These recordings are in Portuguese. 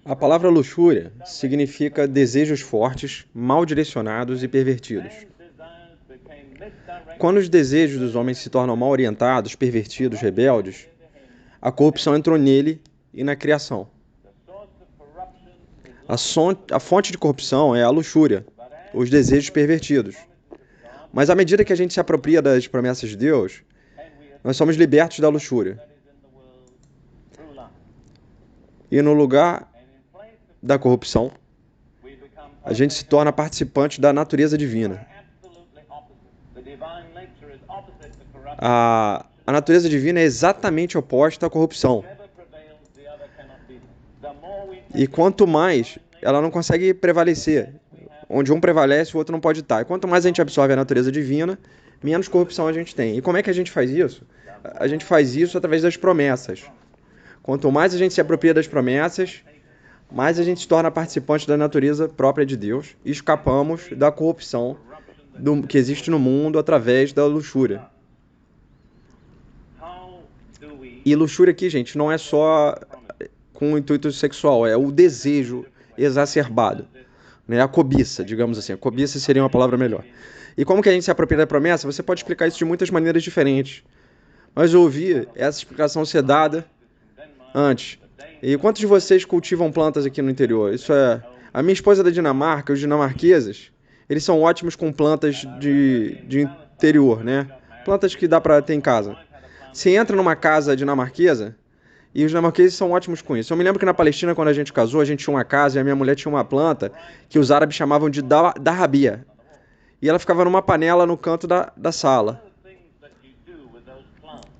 A palavra luxúria significa desejos fortes, mal direcionados e pervertidos. Quando os desejos dos homens se tornam mal orientados, pervertidos, rebeldes, a corrupção entrou nele e na criação. A fonte de corrupção é a luxúria, os desejos pervertidos. Mas à medida que a gente se apropria das promessas de Deus, nós somos libertos da luxúria. E no lugar da corrupção, a gente se torna participante da natureza divina. A natureza divina é exatamente oposta à corrupção. E quanto mais, ela não consegue prevalecer. Onde um prevalece, o outro não pode estar. E quanto mais a gente absorve a natureza divina, menos corrupção a gente tem. E como é que a gente faz isso? A gente faz isso através das promessas. Quanto mais a gente se apropria das promessas, mais a gente se torna participante da natureza própria de Deus e escapamos da corrupção que existe no mundo através da luxúria. E luxúria aqui, gente, não é só com o intuito sexual, é o desejo exacerbado, né? A cobiça, digamos assim. A cobiça seria uma palavra melhor. E como que a gente se apropria da promessa? Você pode explicar isso de muitas maneiras diferentes. Mas eu ouvi essa explicação ser dada antes. E quantos de vocês cultivam plantas aqui no interior? Isso é... A minha esposa é da Dinamarca, os dinamarqueses, eles são ótimos com plantas de interior, né? Plantas que dá para ter em casa. Você entra numa casa dinamarquesa, e os dinamarqueses são ótimos com isso. Eu me lembro que na Palestina, quando a gente casou, a gente tinha uma casa e a minha mulher tinha uma planta que os árabes chamavam de dahabia. E ela ficava numa panela no canto da sala.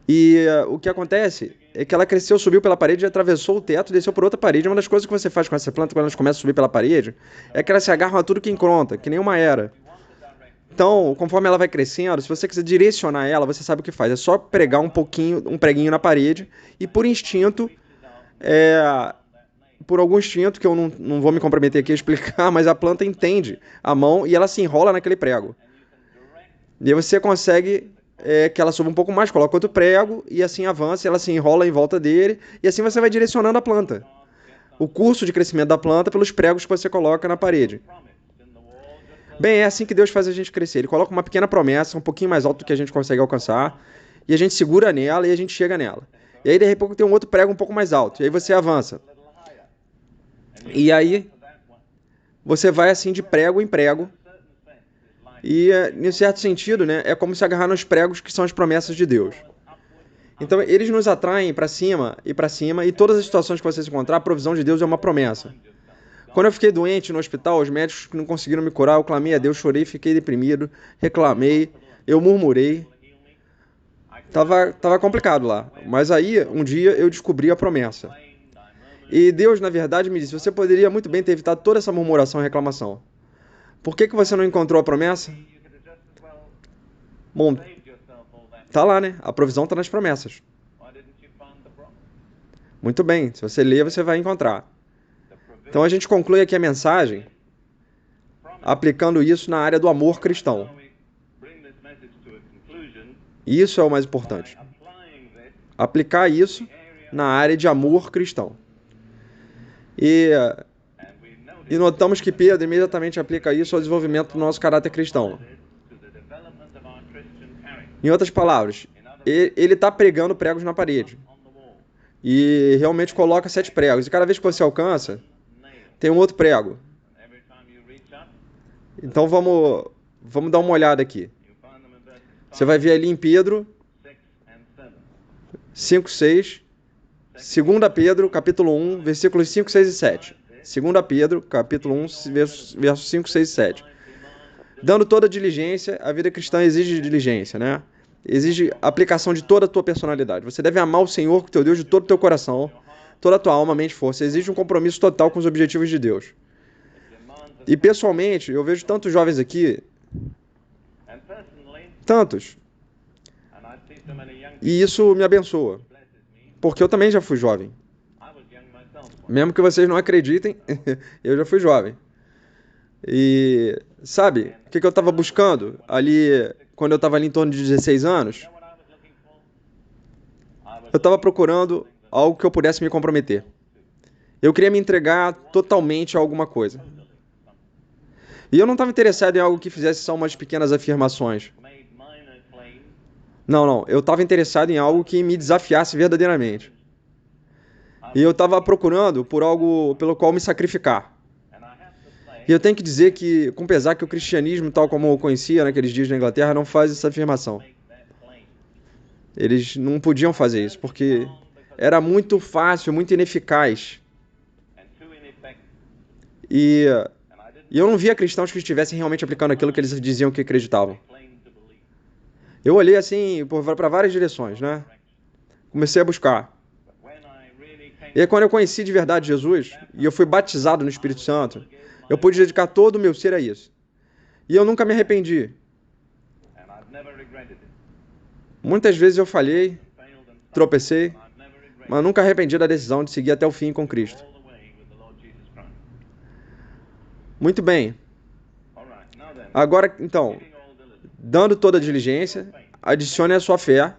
E o que acontece é que ela cresceu, subiu pela parede, atravessou o teto e desceu por outra parede. Uma das coisas que você faz com essa planta quando elas começam a subir pela parede é que elas se agarram a tudo que encontra, que nem uma era. Então, conforme ela vai crescendo, se você quiser direcionar ela, você sabe o que faz. É só pregar um preguinho na parede e por instinto, por algum instinto, que eu não vou me comprometer aqui a explicar, mas a planta entende a mão e ela se enrola naquele prego. E aí você consegue que ela suba um pouco mais, coloca outro prego e assim avança, ela se enrola em volta dele e assim você vai direcionando a planta. O curso de crescimento da planta pelos pregos que você coloca na parede. Bem, é assim que Deus faz a gente crescer. Ele coloca uma pequena promessa, um pouquinho mais alto do que a gente consegue alcançar, e a gente segura nela e a gente chega nela. E aí, de repente, tem um outro prego um pouco mais alto, e aí você avança. E aí, você vai assim de prego em prego, e, em certo sentido, né, é como se agarrar nos pregos que são as promessas de Deus. Então, eles nos atraem para cima, e todas as situações que você se encontrar, a provisão de Deus é uma promessa. Quando eu fiquei doente no hospital, os médicos não conseguiram me curar, eu clamei a Deus, chorei, fiquei deprimido, reclamei, eu murmurei. Tava complicado lá. Mas aí, um dia, eu descobri a promessa. E Deus, na verdade, me disse, você poderia muito bem ter evitado toda essa murmuração e reclamação. Por que você não encontrou a promessa? Bom, tá lá, né? A provisão tá nas promessas. Muito bem, se você ler, você vai encontrar. Então a gente conclui aqui a mensagem aplicando isso na área do amor cristão. Isso é o mais importante. Aplicar isso na área de amor cristão. E notamos que Pedro imediatamente aplica isso ao desenvolvimento do nosso caráter cristão. Em outras palavras, ele está pregando pregos na parede. E realmente coloca 7 pregos. E cada vez que você alcança, tem um outro prego. Então vamos dar uma olhada aqui. Você vai ver ali em Pedro 5, 6, 2 Pedro, capítulo 1, versículos 5, 6 e 7. 2 Pedro, capítulo 1, versos 5, 6 e 7. Dando toda diligência, a vida cristã exige diligência, né? Exige aplicação de toda a tua personalidade. Você deve amar o Senhor, teu Deus, de todo o teu coração, toda a tua alma, mente e força. Exige um compromisso total com os objetivos de Deus. E pessoalmente, eu vejo tantos jovens aqui, tantos, e isso me abençoa, porque eu também já fui jovem. Mesmo que vocês não acreditem, eu já fui jovem. E sabe, o que eu estava buscando ali, quando eu estava ali em torno de 16 anos? Eu estava procurando algo que eu pudesse me comprometer. Eu queria me entregar totalmente a alguma coisa. E eu não estava interessado em algo que fizesse só umas pequenas afirmações. Não. Eu estava interessado em algo que me desafiasse verdadeiramente. E eu estava procurando por algo pelo qual me sacrificar. E eu tenho que dizer que, com pesar que o cristianismo, tal como eu conhecia naqueles dias na Inglaterra, não faz essa afirmação. Eles não podiam fazer isso, porque era muito fácil, muito ineficaz. E eu não via cristãos que estivessem realmente aplicando aquilo que eles diziam que acreditavam. Eu olhei assim para várias direções, né? Comecei a buscar. E aí, quando eu conheci de verdade Jesus, e eu fui batizado no Espírito Santo, eu pude dedicar todo o meu ser a isso. E eu nunca me arrependi. Muitas vezes eu falhei, tropecei, mas nunca arrependi da decisão de seguir até o fim com Cristo. Muito bem. Agora, então, dando toda a diligência, adicione a sua fé.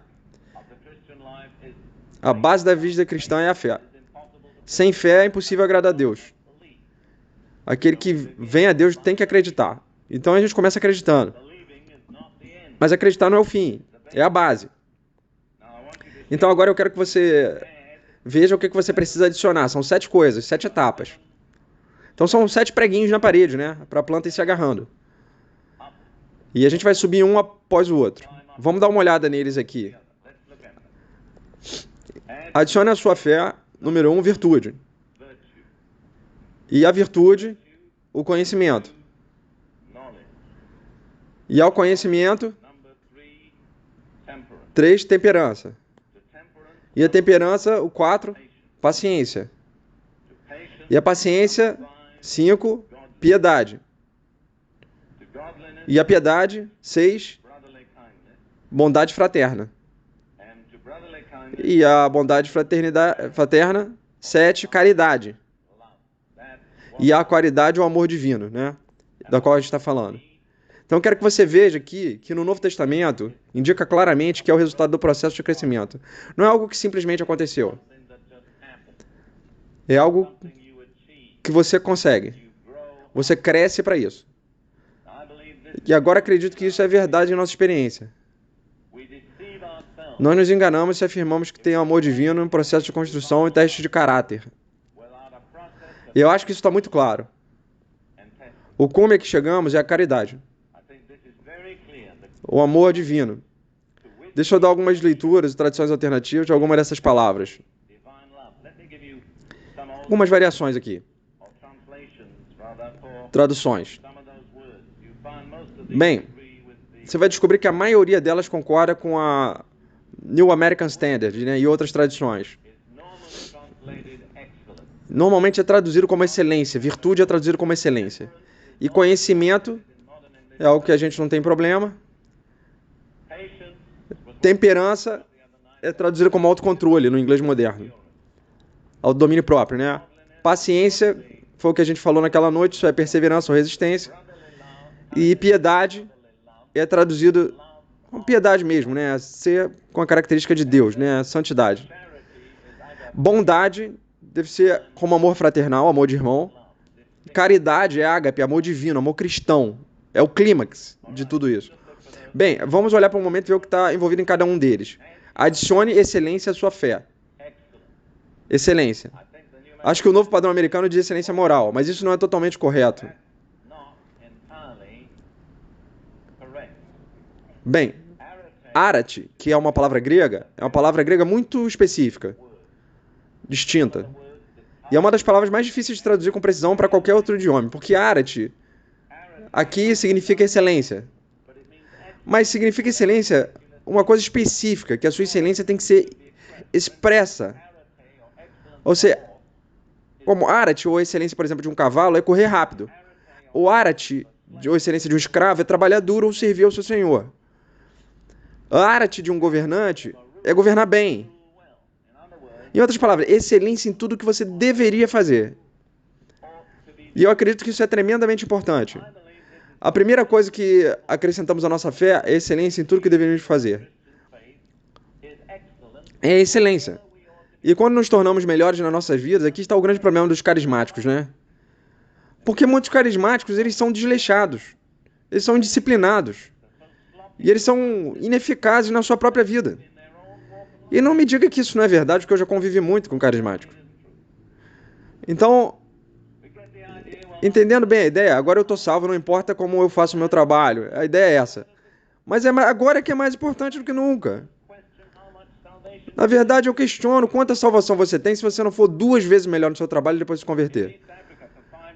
A base da vida cristã é a fé. Sem fé é impossível agradar a Deus. Aquele que vem a Deus tem que acreditar. Então a gente começa acreditando. Mas acreditar não é o fim, é a base. Então agora eu quero que você veja o que você precisa adicionar. São 7 coisas, 7 etapas. Então são 7 preguinhos na parede, né? Para a planta ir se agarrando. E a gente vai subir um após o outro. Vamos dar uma olhada neles aqui. Adicione a sua fé, número 1, virtude. E a virtude, o conhecimento. E ao conhecimento, 3, temperança. E a temperança, o 4, paciência. E a paciência, 5, piedade. E a piedade, 6, bondade fraterna. E a bondade fraterna, 7, caridade. E a caridade é o amor divino, né? Da qual a gente está falando. Então eu quero que você veja aqui que no Novo Testamento indica claramente que é o resultado do processo de crescimento. Não é algo que simplesmente aconteceu. É algo que você consegue. Você cresce para isso. E agora acredito que isso é verdade em nossa experiência. Nós nos enganamos se afirmamos que tem amor divino em processo de construção e teste de caráter. E eu acho que isso está muito claro. O cume a que chegamos é a caridade. O amor divino. Deixa eu dar algumas leituras e traduções alternativas de algumas dessas palavras. Algumas variações aqui. Traduções. Bem, você vai descobrir que a maioria delas concorda com a New American Standard, né, e outras tradições. Normalmente é traduzido como excelência, virtude é traduzido como excelência. E conhecimento é algo que a gente não tem problema. Temperança é traduzido como autocontrole no inglês moderno. Autodomínio próprio, né? Paciência foi o que a gente falou naquela noite, isso é perseverança ou resistência. E piedade é traduzido com piedade mesmo, né? Ser com a característica de Deus, né? Santidade. Bondade deve ser como amor fraternal, amor de irmão. Caridade é ágape, amor divino, amor cristão. É o clímax de tudo isso. Bem, vamos olhar para um momento e ver o que está envolvido em cada um deles. Adicione excelência à sua fé. Excelência. Acho que o novo padrão americano diz excelência moral, mas isso não é totalmente correto. Bem, arete, que é uma palavra grega, é uma palavra grega muito específica, distinta. E é uma das palavras mais difíceis de traduzir com precisão para qualquer outro idioma, porque arete aqui significa excelência. Mas significa excelência uma coisa específica, que a sua excelência tem que ser expressa. Ou seja, como arete ou excelência, por exemplo, de um cavalo é correr rápido. O arete ou excelência de um escravo é trabalhar duro ou servir ao seu senhor. A arete de um governante é governar bem. Em outras palavras, excelência em tudo que você deveria fazer. E eu acredito que isso é tremendamente importante. A primeira coisa que acrescentamos à nossa fé é excelência em tudo que deveríamos fazer. É excelência. E quando nos tornamos melhores nas nossas vidas, aqui está o grande problema dos carismáticos, né? Porque muitos carismáticos, eles são desleixados, eles são indisciplinados e eles são ineficazes na sua própria vida. E não me diga que isso não é verdade, porque eu já convivi muito com carismáticos. Então, entendendo bem a ideia, agora eu estou salvo, não importa como eu faço o meu trabalho. A ideia é essa. Mas agora é que é mais importante do que nunca. Na verdade, eu questiono quanta salvação você tem se você não for 2 vezes melhor no seu trabalho depois de se converter.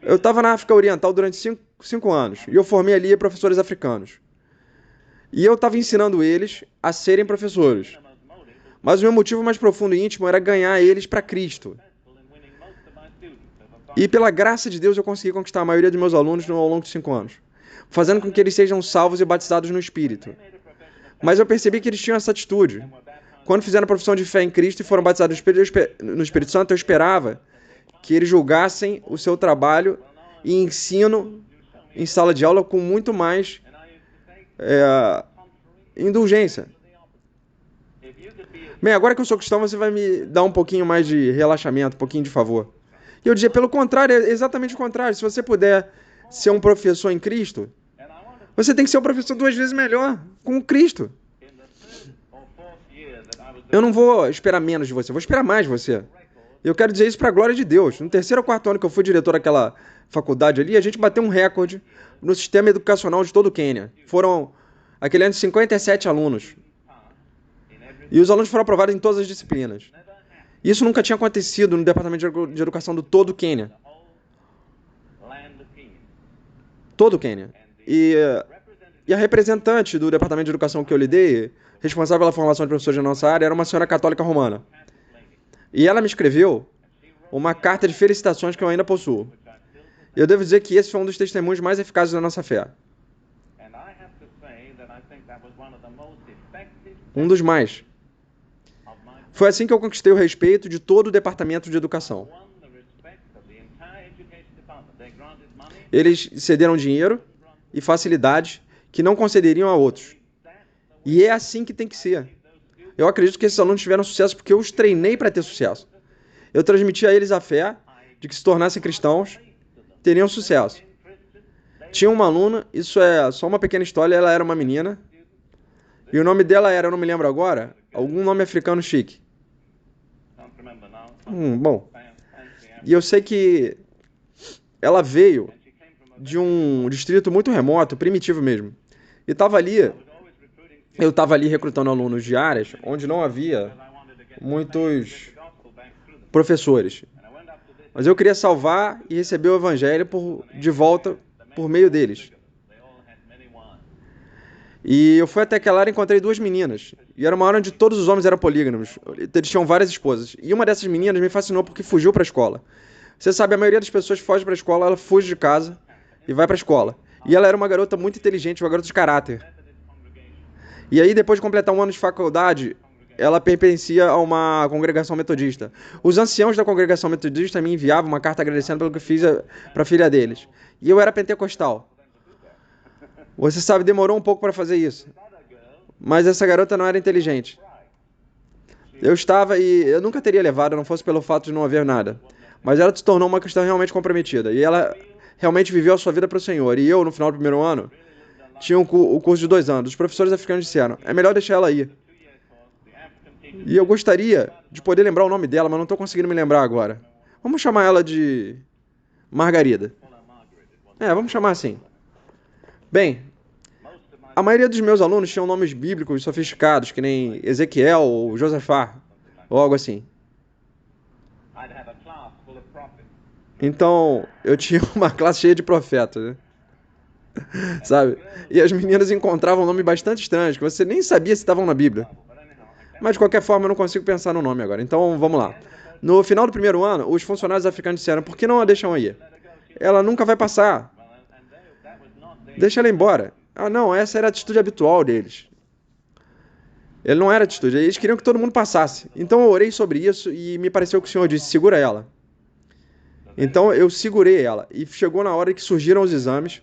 Eu estava na África Oriental durante 5 anos e eu formei ali professores africanos. E eu estava ensinando eles a serem professores. Mas o meu motivo mais profundo e íntimo era ganhar eles para Cristo. E pela graça de Deus eu consegui conquistar a maioria dos meus alunos ao longo de 5 anos, fazendo com que eles sejam salvos e batizados no Espírito. Mas eu percebi que eles tinham essa atitude. Quando fizeram a profissão de fé em Cristo e foram batizados no Espírito Santo, eu esperava que eles julgassem o seu trabalho e ensino em sala de aula com muito mais indulgência. Bem, agora que eu sou cristão, você vai me dar um pouquinho mais de relaxamento, um pouquinho de favor. E eu dizia, pelo contrário, é exatamente o contrário. Se você puder ser um professor em Cristo, você tem que ser um professor 2 vezes melhor, com Cristo. Eu não vou esperar menos de você, eu vou esperar mais de você. Eu quero dizer isso para a glória de Deus. No 3º ou 4º ano que eu fui diretor daquela faculdade ali, a gente bateu um recorde no sistema educacional de todo o Quênia. Foram, aquele ano, 57 alunos. E os alunos foram aprovados em todas as disciplinas. Isso nunca tinha acontecido no Departamento de Educação do todo o Quênia. Todo o Quênia. E a representante do Departamento de Educação que eu lidei, responsável pela formação de professores da nossa área, era uma senhora católica romana. E ela me escreveu uma carta de felicitações que eu ainda possuo. Eu devo dizer que esse foi um dos testemunhos mais eficazes da nossa fé. Um dos mais. Foi assim que eu conquistei o respeito de todo o Departamento de Educação. Eles cederam dinheiro e facilidades que não concederiam a outros. E é assim que tem que ser. Eu acredito que esses alunos tiveram sucesso porque eu os treinei para ter sucesso. Eu transmiti a eles a fé de que se tornassem cristãos, teriam sucesso. Tinha uma aluna, isso é só uma pequena história, ela era uma menina, e o nome dela era, eu não me lembro agora, algum nome africano chique. Bom, e eu sei que ela veio de um distrito muito remoto, primitivo mesmo. E eu estava ali recrutando alunos de áreas onde não havia muitos professores. Mas eu queria salvar e receber o evangelho de volta por meio deles. E eu fui até aquela área e encontrei 2 meninas. E era uma área onde todos os homens eram polígamos. Eles tinham várias esposas. E uma dessas meninas me fascinou porque fugiu para a escola. Você sabe, a maioria das pessoas foge para a escola, ela foge de casa e vai para a escola. E ela era uma garota muito inteligente, uma garota de caráter. E aí, depois de completar 1 ano de faculdade, ela pertencia a uma congregação metodista. Os anciãos da congregação metodista me enviavam uma carta agradecendo pelo que fiz para a filha deles. E eu era pentecostal. Você sabe, demorou um pouco para fazer isso. Mas essa garota não era inteligente. Eu estava e eu nunca teria levado, não fosse pelo fato de não haver nada. Mas ela se tornou uma cristã realmente comprometida. E ela realmente viveu a sua vida para o Senhor. E eu, no final do 1º ano, tinha o curso de 2 anos. Os professores africanos disseram, é melhor deixar ela ir. E eu gostaria de poder lembrar o nome dela, mas não estou conseguindo me lembrar agora. Vamos chamar ela de Margarida. Vamos chamar assim. Bem, a maioria dos meus alunos tinham nomes bíblicos sofisticados, que nem Ezequiel ou Josafá, ou algo assim. Então, eu tinha uma classe cheia de profetas, né? Sabe? E as meninas encontravam nomes bastante estranhos, que você nem sabia se estavam na Bíblia. Mas, de qualquer forma, eu não consigo pensar no nome agora. Então, vamos lá. No final do 1º ano, os funcionários africanos disseram, por que não a deixam ir? Ela nunca vai passar. Deixa ela embora. Ah, não, essa era a atitude habitual deles. Ele não era atitude, eles queriam que todo mundo passasse. Então eu orei sobre isso e me pareceu que o Senhor disse, segura ela. Então eu segurei ela. E chegou na hora que surgiram os exames.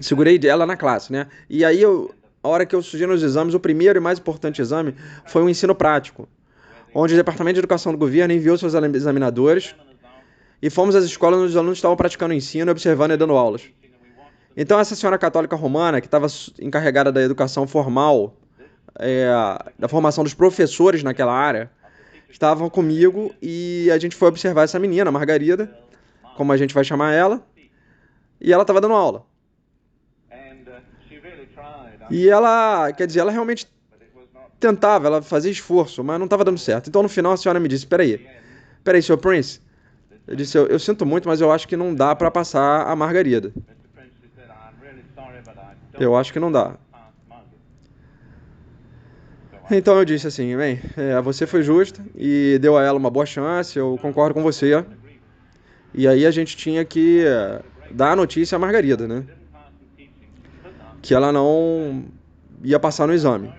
Segurei ela na classe, né? E aí, a hora que surgiram os exames, o primeiro e mais importante exame foi o ensino prático. onde o Departamento de Educação do governo enviou seus examinadores e fomos às escolas onde os alunos estavam praticando o ensino, observando e dando aulas. Então, essa senhora católica romana, que estava encarregada da educação formal, da formação dos professores naquela área, estavam comigo e a gente foi observar essa menina, Margarida, como a gente vai chamar ela, e ela estava dando aula. E ela, quer dizer, ela realmente tentava, ela fazia esforço, mas não estava dando certo. Então, no final, a senhora me disse, peraí, Sr. Prince, eu disse, eu sinto muito, mas eu acho que não dá para passar a Margarida. Eu acho que não dá. Então eu disse assim, bem, você foi justa e deu a ela uma boa chance, eu concordo com você. E aí a gente tinha que dar a notícia à Margarida, né? Que ela não ia passar no exame.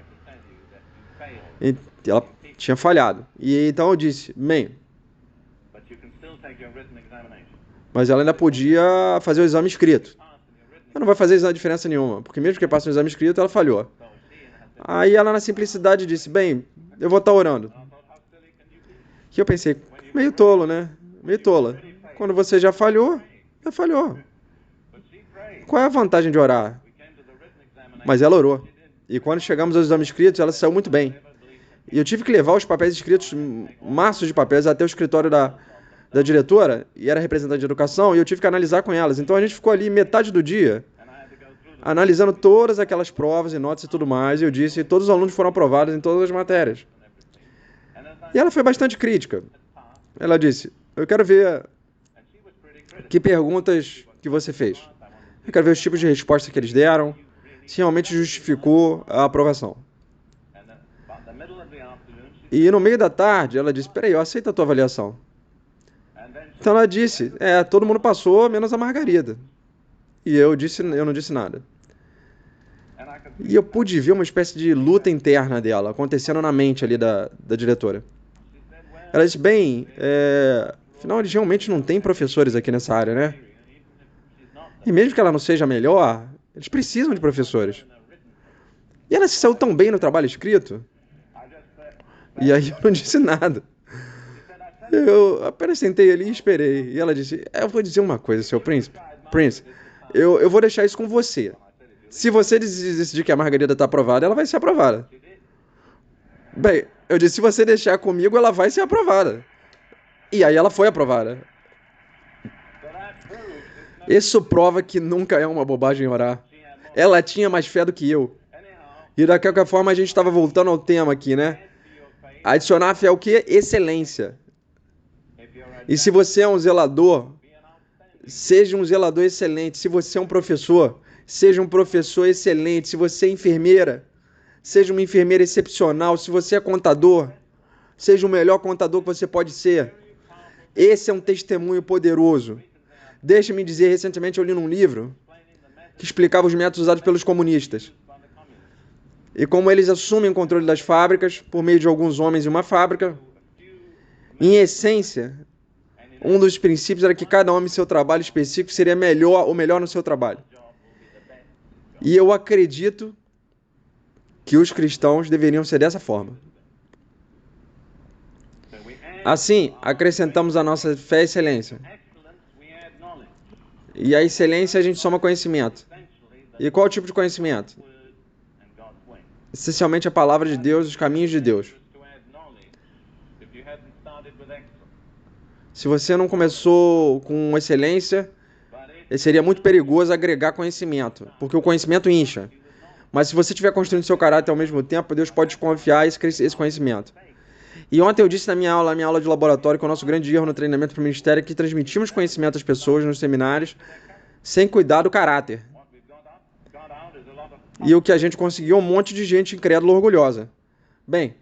E ela tinha falhado. E então eu disse, bem, mas ela ainda podia fazer o exame escrito. Ela não vai fazer diferença nenhuma, porque mesmo que passe no exame escrito, ela falhou. Aí ela, na simplicidade, disse, bem, eu vou estar orando. E eu pensei, meio tolo, né? Meio tola. Quando você já falhou, já falhou. Qual é a vantagem de orar? Mas ela orou. E quando chegamos aos exames escritos, ela saiu muito bem. E eu tive que levar os papéis escritos, maços de papéis, até o escritório da diretora, e era representante de educação, e eu tive que analisar com elas. Então a gente ficou ali metade do dia analisando todas aquelas provas e notas e tudo mais, e eu disse, todos os alunos foram aprovados em todas as matérias. E ela foi bastante crítica. Ela disse, eu quero ver que perguntas que você fez. Eu quero ver os tipos de resposta que eles deram, se realmente justificou a aprovação. E no meio da tarde, ela disse, peraí, eu aceito a tua avaliação. Então ela disse, todo mundo passou, menos a Margarida. E eu não disse nada. E eu pude ver uma espécie de luta interna dela, acontecendo na mente ali da diretora. Ela disse, bem, afinal eles realmente não têm professores aqui nessa área, né? E mesmo que ela não seja melhor, eles precisam de professores. E ela se saiu tão bem no trabalho escrito. E aí eu não disse nada. Eu apenas sentei ali e esperei. E ela disse, eu vou dizer uma coisa, seu príncipe. Prince, eu vou deixar isso com você. Se você decidir que a Margarida está aprovada, ela vai ser aprovada. Bem, eu disse, se você deixar comigo, ela vai ser aprovada. E aí ela foi aprovada. Isso prova que nunca é uma bobagem orar. Ela tinha mais fé do que eu. E da qualquer forma a gente estava voltando ao tema aqui, né? Adicionar fé é o quê? Excelência. E se você é um zelador, seja um zelador excelente. Se você é um professor, seja um professor excelente. Se você é enfermeira, seja uma enfermeira excepcional. Se você é contador, seja o melhor contador que você pode ser. Esse é um testemunho poderoso. Deixa-me dizer, recentemente eu li num livro que explicava os métodos usados pelos comunistas. E como eles assumem o controle das fábricas por meio de alguns homens em uma fábrica. Em essência, um dos princípios era que cada homem em seu trabalho específico seria o melhor no seu trabalho. E eu acredito que os cristãos deveriam ser dessa forma. Assim, acrescentamos a nossa fé e excelência. E a excelência a gente soma conhecimento. E qual tipo de conhecimento? Essencialmente a palavra de Deus, os caminhos de Deus. Se você não começou com excelência, seria muito perigoso agregar conhecimento, porque o conhecimento incha. Mas se você estiver construindo seu caráter ao mesmo tempo, Deus pode te confiar esse conhecimento. E ontem eu disse na minha aula de laboratório, que o nosso grande erro no treinamento para o ministério é que transmitimos conhecimento às pessoas nos seminários sem cuidar do caráter. E o que a gente conseguiu é um monte de gente incrédula orgulhosa. Bem,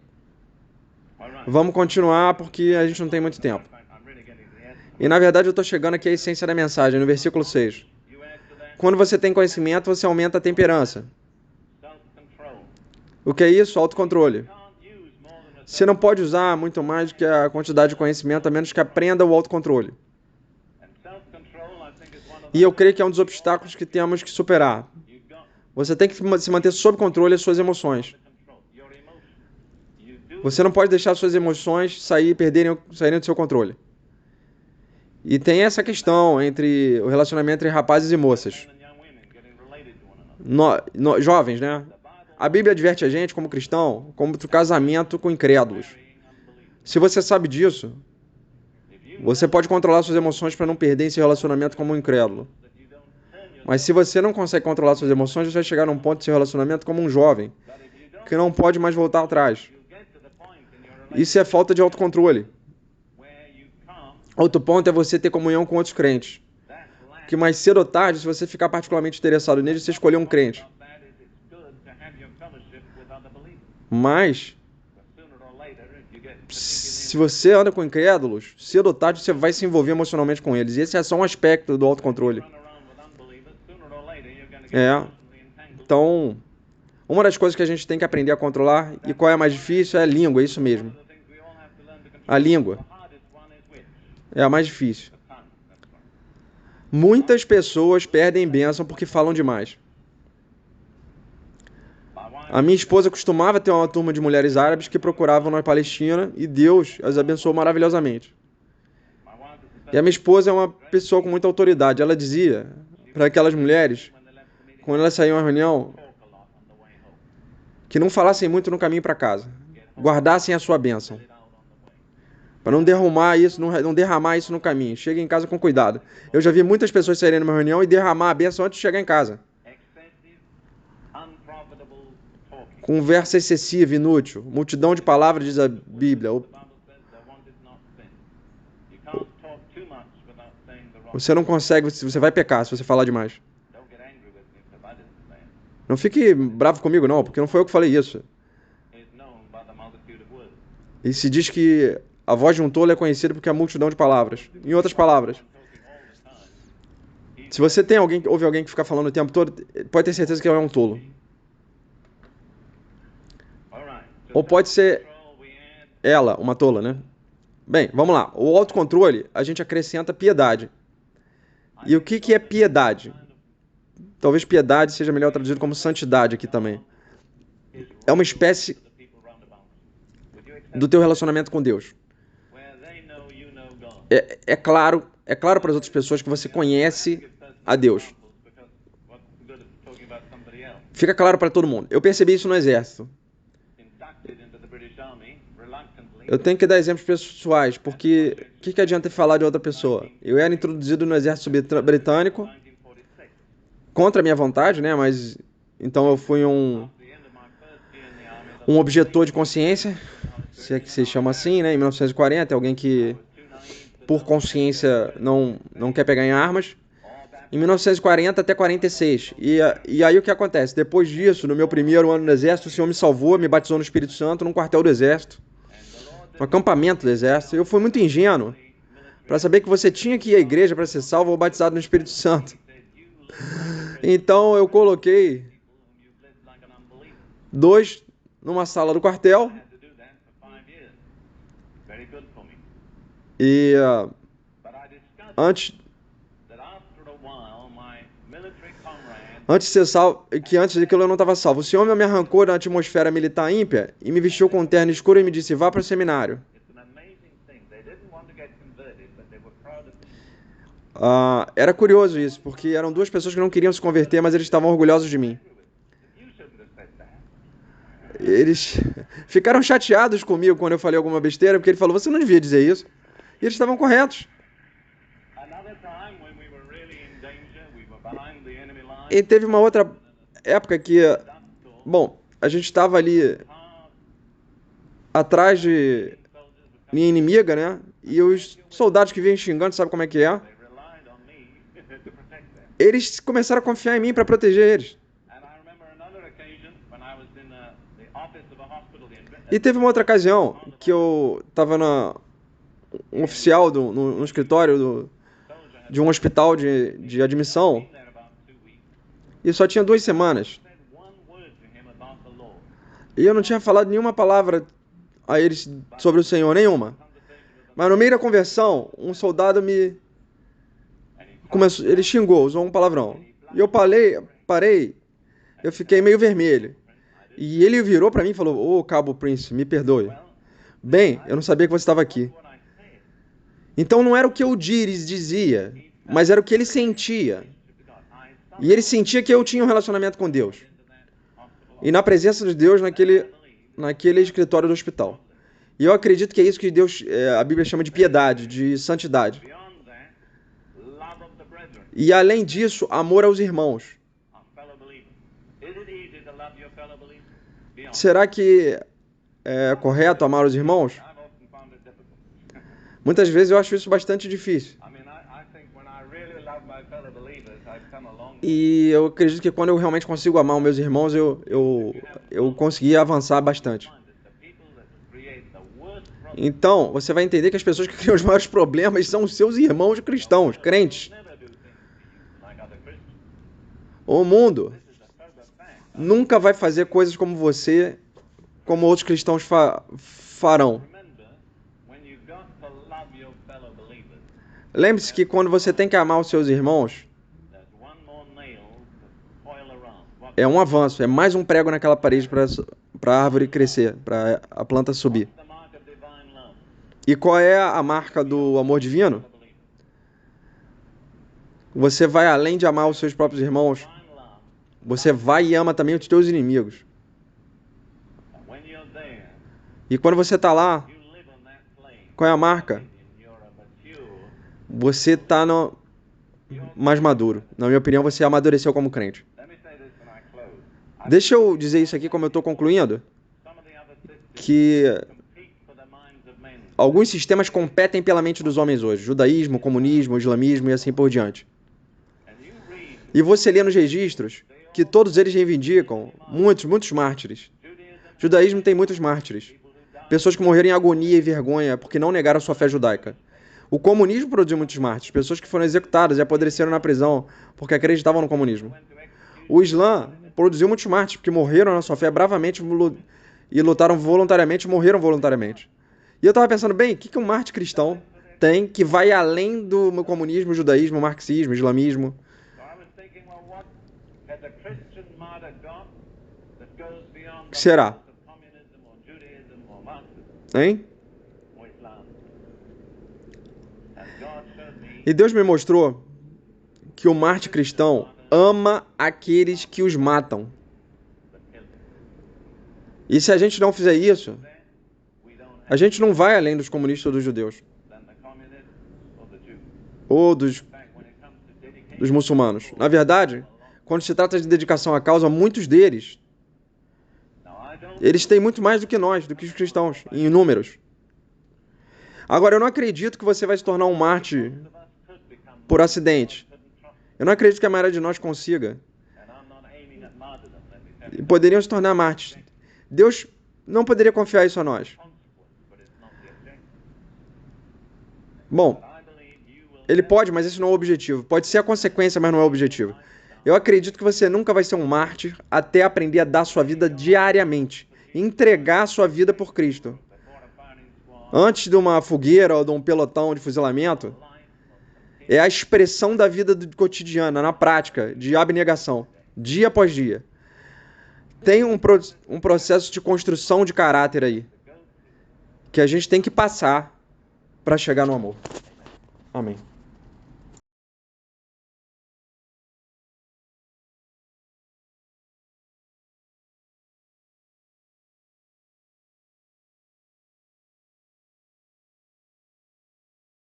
vamos continuar porque a gente não tem muito tempo. E na verdade eu estou chegando aqui à essência da mensagem, no versículo 6. Quando você tem conhecimento, você aumenta a temperança. O que é isso? Autocontrole. Você não pode usar muito mais do que a quantidade de conhecimento, a menos que aprenda o autocontrole. E eu creio que é um dos obstáculos que temos que superar. Você tem que se manter sob controle as suas emoções. Você não pode deixar suas emoções saírem do seu controle. E tem essa questão entre o relacionamento entre rapazes e moças. Jovens, né? A Bíblia adverte a gente, como cristão, contra o casamento com incrédulos. Se você sabe disso, você pode controlar suas emoções para não perder esse relacionamento como um incrédulo. Mas se você não consegue controlar suas emoções, você vai chegar num ponto de seu relacionamento como um jovem, que não pode mais voltar atrás. Isso é falta de autocontrole. Outro ponto é você ter comunhão com outros crentes. Que mais cedo ou tarde, se você ficar particularmente interessado neles, você escolher um crente. Mas, se você anda com incrédulos, cedo ou tarde você vai se envolver emocionalmente com eles. E esse é só um aspecto do autocontrole. Então, uma das coisas que a gente tem que aprender a controlar, e qual é a mais difícil, é a língua, é isso mesmo. A língua é a mais difícil. Muitas pessoas perdem bênção porque falam demais. A minha esposa costumava ter uma turma de mulheres árabes que procuravam na Palestina e Deus as abençoou maravilhosamente. E a minha esposa é uma pessoa com muita autoridade. Ela dizia para aquelas mulheres, quando elas saíam à reunião, que não falassem muito no caminho para casa. Guardassem a sua bênção. Para não derramar isso no caminho. Chegue em casa com cuidado. Eu já vi muitas pessoas saírem numa reunião e derramar a bênção antes de chegar em casa. Conversa excessiva, inútil. Multidão de palavras, diz a Bíblia. Você não consegue, você vai pecar se você falar demais. Não fique bravo comigo, não, porque não foi eu que falei isso. E se diz que a voz de um tolo é conhecida porque é a multidão de palavras. Em outras palavras, se você ouve alguém que fica falando o tempo todo, pode ter certeza que ele é um tolo. Ou pode ser ela, uma tola, né? Bem, vamos lá. O autocontrole, a gente acrescenta piedade. E o que é piedade? Talvez piedade seja melhor traduzido como santidade aqui também. É uma espécie do teu relacionamento com Deus. É claro para as outras pessoas que você conhece a Deus. Fica claro para todo mundo. Eu percebi isso no exército. Eu tenho que dar exemplos pessoais, porque o que adianta falar de outra pessoa? Eu era introduzido no exército britânico contra a minha vontade, né? Mas então eu fui um objetor de consciência, se é que se chama assim, né? Em 1940, alguém que por consciência não quer pegar em armas. Em 1940 até 46. E aí o que acontece? Depois disso, no meu primeiro ano no exército, o Senhor me salvou, me batizou no Espírito Santo, num quartel do exército, no acampamento do exército. Eu fui muito ingênuo para saber que você tinha que ir à igreja para ser salvo ou batizado no Espírito Santo. Então eu coloquei 2 numa sala do quartel e antes de ser salvo, que antes daquilo eu não estava salvo. O Senhor me arrancou da atmosfera militar ímpia e me vestiu com um terno escuro e me disse, vá para o seminário. Era curioso isso, porque eram 2 pessoas que não queriam se converter, mas eles estavam orgulhosos de mim. Eles ficaram chateados comigo quando eu falei alguma besteira, porque ele falou, você não devia dizer isso. E eles estavam corretos. E teve uma outra época que, bom, a gente estava ali atrás de linha inimiga, né? E os soldados que vinham xingando, sabe como é que é? Eles começaram a confiar em mim para proteger eles. E teve uma outra ocasião que eu estava um oficial no escritório de um hospital de admissão e só tinha 2 semanas. E eu não tinha falado nenhuma palavra a eles sobre o Senhor, nenhuma. Mas no meio da conversão, um soldado ele xingou, usou um palavrão. E eu parei, eu fiquei meio vermelho. E ele virou para mim e falou, ô Cabo Prince, me perdoe. Bem, eu não sabia que você estava aqui. Então não era o que eu dizia, mas era o que ele sentia. E ele sentia que eu tinha um relacionamento com Deus. E na presença de Deus naquele escritório do hospital. E eu acredito que é isso que a Bíblia chama de piedade, de santidade. E além disso, amor aos irmãos. Será que é correto amar os irmãos? Muitas vezes eu acho isso bastante difícil. E eu acredito que quando eu realmente consigo amar os meus irmãos, eu consegui avançar bastante. Então, você vai entender que as pessoas que criam os maiores problemas são os seus irmãos cristãos, crentes. O mundo nunca vai fazer coisas como você, como outros cristãos farão. Lembre-se que quando você tem que amar os seus irmãos, é um avanço, é mais um prego naquela parede para a árvore crescer, para a planta subir. E qual é a marca do amor divino? Você vai além de amar os seus próprios irmãos, você vai e ama também os teus inimigos. E quando você está lá, qual é a marca? Você está mais maduro. Na minha opinião, você amadureceu como crente. Deixa eu dizer isso aqui como eu estou concluindo, que alguns sistemas competem pela mente dos homens hoje. Judaísmo, comunismo, islamismo e assim por diante. E você lê nos registros que todos eles reivindicam muitos mártires. O judaísmo tem muitos mártires. Pessoas que morreram em agonia e vergonha porque não negaram a sua fé judaica. O comunismo produziu muitos mártires. Pessoas que foram executadas e apodreceram na prisão porque acreditavam no comunismo. O Islã produziu muitos mártires porque morreram na sua fé bravamente e lutaram voluntariamente e morreram voluntariamente. E eu estava pensando, bem, o que um mártir cristão tem que vai além do comunismo, judaísmo, marxismo, islamismo? O que será? Hein? E Deus me mostrou que o mártir cristão ama aqueles que os matam. E se a gente não fizer isso, a gente não vai além dos comunistas ou dos judeus. Ou dos muçulmanos. Na verdade, quando se trata de dedicação à causa, muitos deles, eles têm muito mais do que nós, do que os cristãos, em números. Agora, eu não acredito que você vai se tornar um mártir por acidente. Eu não acredito que a maioria de nós consiga. E poderiam se tornar mártires. Deus não poderia confiar isso a nós. Bom, ele pode, mas esse não é o objetivo. Pode ser a consequência, mas não é o objetivo. Eu acredito que você nunca vai ser um mártir até aprender a dar sua vida diariamente. Entregar a sua vida por Cristo. Antes de uma fogueira ou de um pelotão de fuzilamento, é a expressão da vida cotidiana, na prática, de abnegação, dia após dia. Tem um processo de construção de caráter aí, que a gente tem que passar para chegar no amor. Amém.